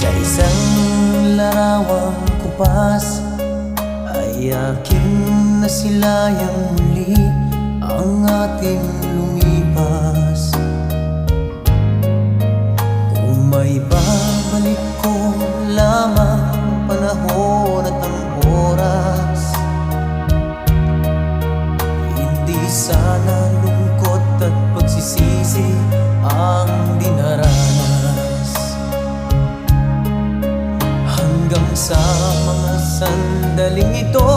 Sa isang larawang kupas ay aking nasilayang muli ang ating lumipas. Kung may babalik ko lamang ang panahon at ang oras, hindi sana lungkot at pagsisisi ang dinaranas. Hanggang sa mga sandaling ito